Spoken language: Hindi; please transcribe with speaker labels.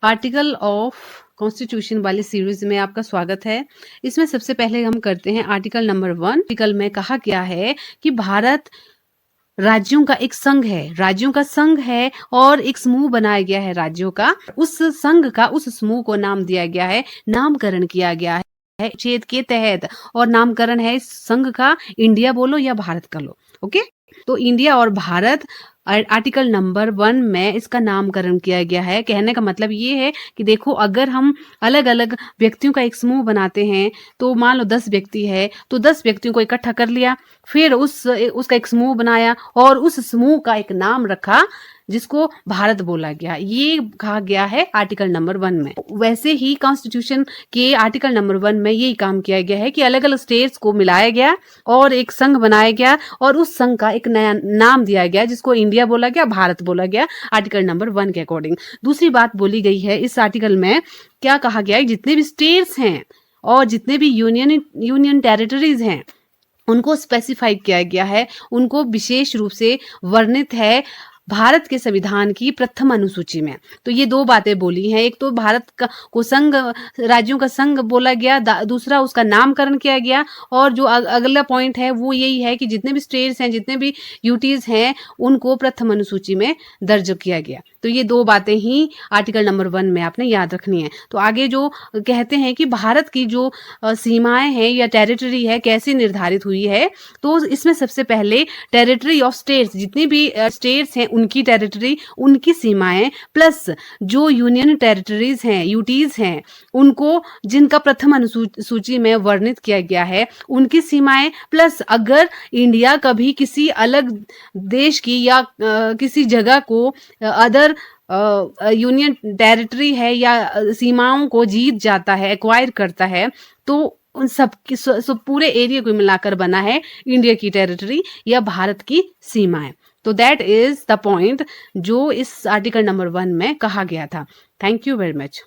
Speaker 1: आर्टिकल ऑफ कॉन्स्टिट्यूशन वाली सीरीज में आपका स्वागत है। इसमें सबसे पहले हम करते हैं आर्टिकल नंबर 1। आर्टिकल में कहा गया है कि भारत राज्यों का एक संघ है, राज्यों का संघ है और एक समूह बनाया गया है राज्यों का। उस संघ का, उस समूह को नाम दिया गया है, नामकरण किया गया है छेद के तहत, और नामकरण है इस संघ का इंडिया बोलो या भारत का लो। ओके, तो इंडिया और भारत आर्टिकल नंबर 1 में इसका नामकरण किया गया है। कहने का मतलब ये है कि देखो, अगर हम अलग अलग व्यक्तियों का एक समूह बनाते हैं, तो मान लो 10 व्यक्ति है, तो 10 व्यक्तियों को इकट्ठा कर लिया, फिर उसका एक समूह बनाया और उस समूह का एक नाम रखा जिसको भारत बोला गया। ये कहा गया है आर्टिकल नंबर 1 में। वैसे ही कॉन्स्टिट्यूशन के आर्टिकल नंबर 1 में यही काम किया गया है कि अलग अलग स्टेट्स को मिलाया गया और एक संघ बनाया गया और उस संघ का एक नया नाम दिया गया जिसको इंडिया बोला गया, भारत बोला गया, आर्टिकल नंबर 1 के अकॉर्डिंग। दूसरी बात बोली गई है इस आर्टिकल में, क्या कहा गया है, जितने भी स्टेट्स हैं और जितने भी यूनियन टेरिटरीज हैं उनको स्पेसिफाई किया गया है, उनको विशेष रूप से वर्णित है भारत के संविधान की प्रथम अनुसूची में। तो ये दो बातें बोली हैं, एक तो भारत को संघ, राज्यों का संघ बोला गया, दूसरा उसका नामकरण किया गया, और जो अगला पॉइंट है वो यही है कि जितने भी स्टेट्स हैं, जितने भी यूटीज हैं, उनको प्रथम अनुसूची में दर्ज किया गया। तो ये दो बातें ही आर्टिकल नंबर 1 में आपने याद रखनी है। तो आगे जो कहते हैं कि भारत की जो सीमाएं हैं या टेरिटरी है कैसे निर्धारित हुई है, तो इसमें सबसे पहले टेरिटरी ऑफ स्टेट्स, जितनी भी स्टेट्स हैं उनकी टेरिटरी, उनकी सीमाएं, प्लस जो यूनियन टेरिटरीज हैं, यूटीज हैं, उनको जिनका प्रथम अनुसूची में वर्णित किया गया है उनकी सीमाएं, प्लस अगर इंडिया कभी किसी अलग देश की या किसी जगह को अदर यूनियन टेरिटरी है या सीमाओं को जीत जाता है, एक्वायर करता है, तो उन सब की पूरे एरिया को मिलाकर बना है इंडिया की टेरिटरी या भारत की सीमाएं। तो दैट इज द पॉइंट जो इस आर्टिकल नंबर 1 में कहा गया था। Thank you very much.